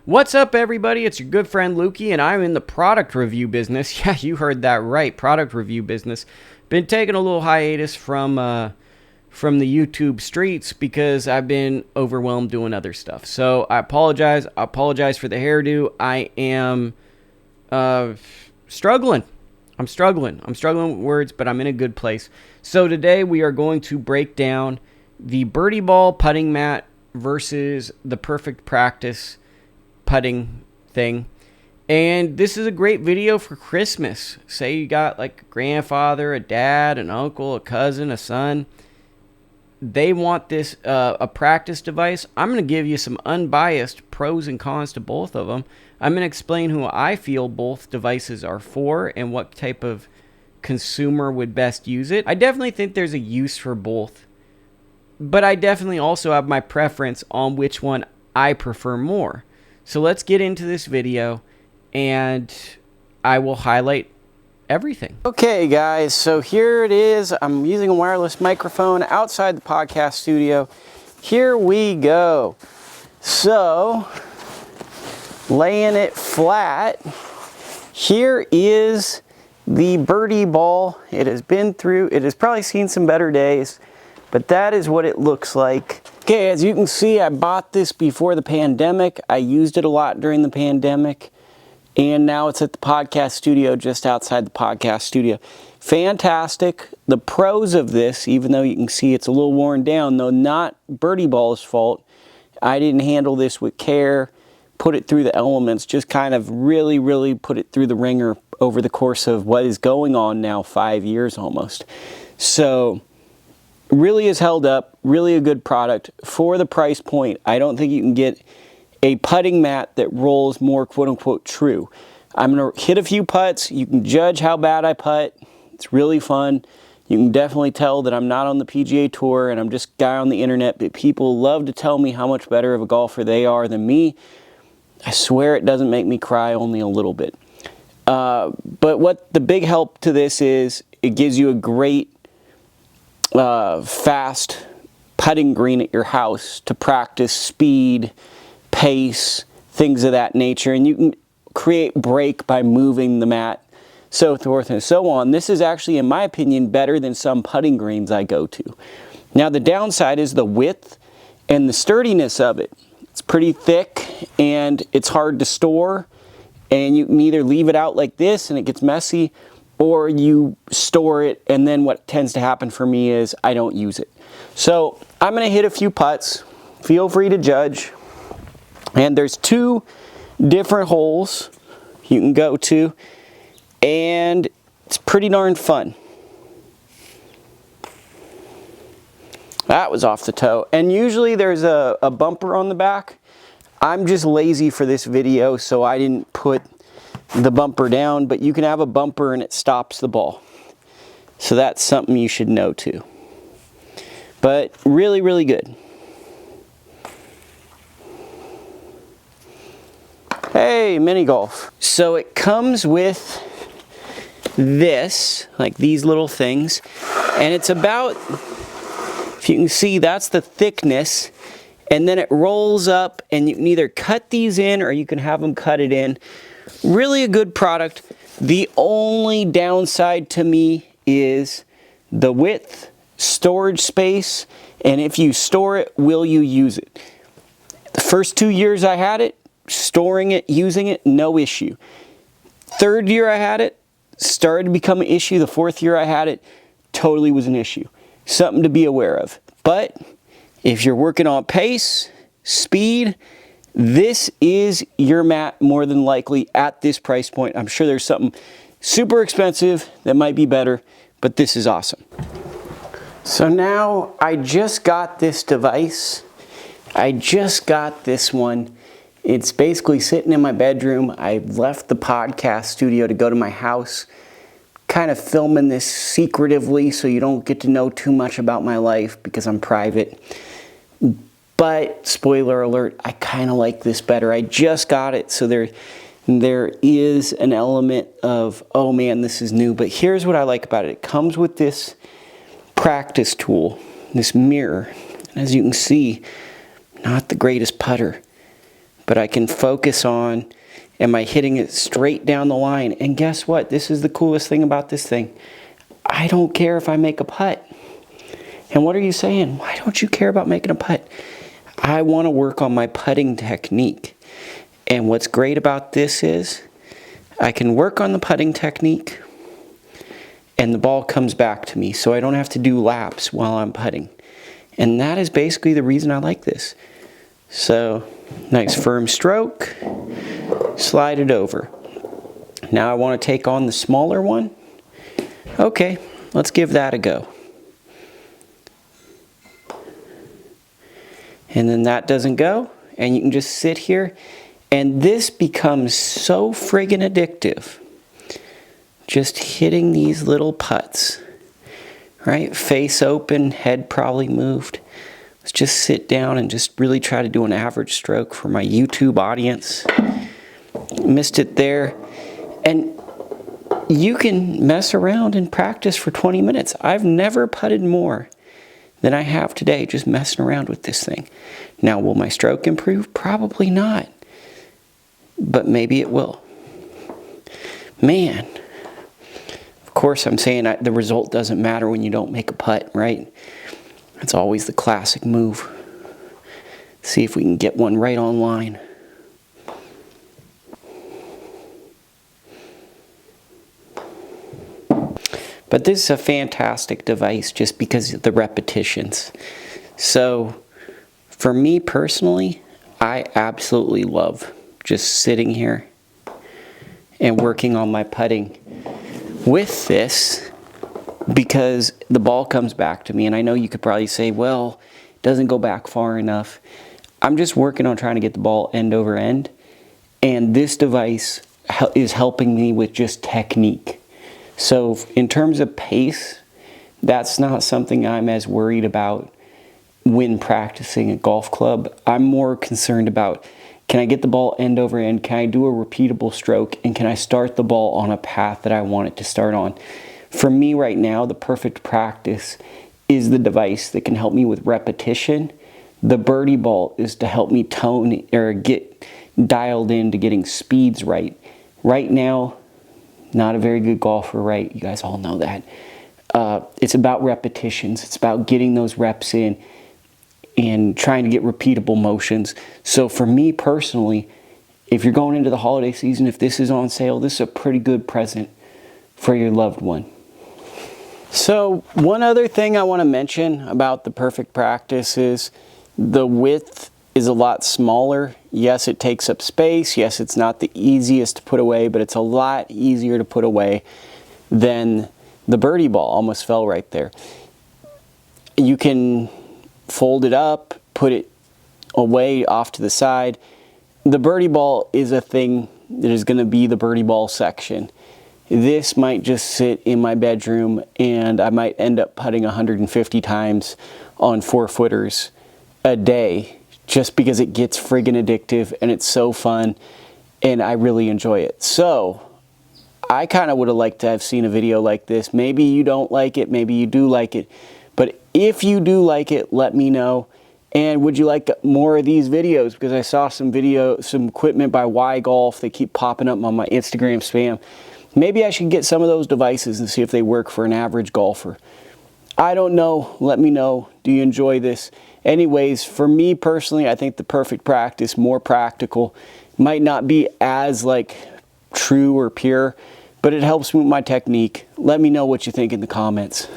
What's up, everybody? It's your good friend Lukie, and I'm in the product review business. Yeah, you heard that right, product review business. Been taking a little hiatus from the YouTube streets because I've been overwhelmed doing other stuff. So I apologize. I apologize for the hairdo. I am struggling. I'm struggling with words, but I'm in a good place. So today we are going to break down the Birdie Ball putting mat versus the Perfect Practice putting thing. And this is a great video for Christmas. Say you got like a grandfather, a dad, an uncle, a cousin, a son. They want this a practice device. I'm going to give you some unbiased pros and cons to both of them. I'm going to explain who I feel both devices are for and what type of consumer would best use it. I definitely think there's a use for both, but I definitely also have my preference on which one I prefer more. So let's get into this video and I will highlight everything. Okay guys, so here it is. I'm using a wireless microphone outside the podcast studio. Here we go. So, laying it flat, here is the Birdie Ball. It has probably seen some better days, but that is what it looks like. Okay, as you can see, I bought this before the pandemic. I used it a lot during the pandemic. And now it's at the podcast studio, just outside the podcast studio. Fantastic. The pros of this, even though you can see it's a little worn down, though not Birdie Ball's fault. I didn't handle this with care, put it through the elements, just kind of really put it through the ringer over the course of what is going on now, 5 years almost. So, really has held up, really a good product. For the price point, I don't think you can get a putting mat that rolls more quote-unquote true. I'm going to hit a few putts. You can judge how bad I putt. It's really fun. You can definitely tell that I'm not on the PGA Tour and I'm just a guy on the internet, but people love to tell me how much better of a golfer they are than me. I swear it doesn't make me cry, only a little bit. But what the big help to this is, it gives you a great fast putting green at your house to practice speed, pace, things of that nature, and you can create break by moving the mat, so forth and so on. This is actually, in my opinion, better than some putting greens I go to. Now the downside is the width and the sturdiness of it. It's pretty thick and it's hard to store, and you can either leave it out like this and it gets messy, or you store it, and then what tends to happen for me is I don't use it. So I'm going to hit a few putts. Feel free to judge. And there's two different holes you can go to, and it's pretty darn fun. That was off the toe. And usually there's a bumper on the back. I'm just lazy for this video, so I didn't put the bumper down, but you can have a bumper and it stops the ball. So that's something you should know too. But really good. Hey, mini golf. So it comes with this, like these little things, and it's about, if you can see, that's the thickness, and then it rolls up, and you can either cut these in or you can have them cut it in. Really a good product. The only downside to me is the width, storage space, and if you store it, will you use it? The first 2 years I had it, storing it, using it, no issue. Third year I had it, started to become an issue. The fourth year I had it, totally was an issue. Something to be aware of. But if you're working on pace, speed, this is your mat more than likely at this price point. I'm sure there's something super expensive that might be better, but this is awesome. So now I just got this device. I just got this one. It's basically sitting in my bedroom. I left the podcast studio to go to my house, kind of filming this secretively so you don't get to know too much about my life because I'm private. But, spoiler alert, I kind of like this better. I just got it, so there is an element of, oh man, this is new. But here's what I like about it. It comes with this practice tool, this mirror. As you can see, not the greatest putter. but I can focus on, am I hitting it straight down the line? And guess what? This is the coolest thing about this thing. I don't care if I make a putt. And what are you saying? Why don't you care about making a putt? I want to work on my putting technique. And what's great about this is I can work on the putting technique and the ball comes back to me, so I don't have to do laps while I'm putting. And that is basically the reason I like this. So, nice firm stroke, slide it over. Now I want to take on the smaller one. Okay, let's give that a go. And then that doesn't go, and you can just sit here, and this becomes so friggin' addictive. Just hitting these little putts, right? Face open, head probably moved. Let's just sit down and just really try to do an average stroke for my YouTube audience. Missed it there. And you can mess around and practice for 20 minutes. I've never putted more than I have today, just messing around with this thing. Now, will my stroke improve? Probably not. But maybe it will. Man. Of course, I'm saying the result doesn't matter when you don't make a putt, right? That's always the classic move. See if we can get one right on line. But this is a fantastic device just because of the repetitions. So, for me personally, I absolutely love just sitting here and working on my putting with this, because the ball comes back to me. And I know you could probably say, well, it doesn't go back far enough. I'm just working on trying to get the ball end over end. And this device is helping me with just technique. So in terms of pace, that's not something I'm as worried about when practicing at golf club. I'm more concerned about, can I get the ball end over end? Can I do a repeatable stroke? And can I start the ball on a path that I want it to start on? For me right now, the perfect practice is the device that can help me with repetition. The Birdie Ball is to help me tone or get dialed into getting speeds right. Right now, not a very good golfer, right? You guys all know that. It's about repetitions. It's about getting those reps in and trying to get repeatable motions. So for me personally, if you're going into the holiday season, if this is on sale, this is a pretty good present for your loved one. So one other thing I want to mention about the perfect practice is the width is a lot smaller. Yes, it takes up space. Yes, it's not the easiest to put away, but it's a lot easier to put away than the Birdie Ball. Almost fell right there. You can fold it up, put it away off to the side. The Birdie Ball is a thing that is going to be the Birdie Ball section. This might just sit in my bedroom and I might end up putting 150 times on 4-footers a day just because it gets friggin' addictive and it's so fun and I really enjoy it. So I kind of would have liked to have seen a video like this. Maybe you don't like it, maybe you do like it. But if you do like it, let me know. And would you like more of these videos? Because I saw some equipment by Y Golf. They keep popping up on my Instagram spam. Maybe I should get some of those devices and see if they work for an average golfer. I don't know. Let me know. Do you enjoy this? Anyways, for me personally, I think the perfect practice, more practical, might not be as like true or pure, but it helps me with my technique. Let me know what you think in the comments.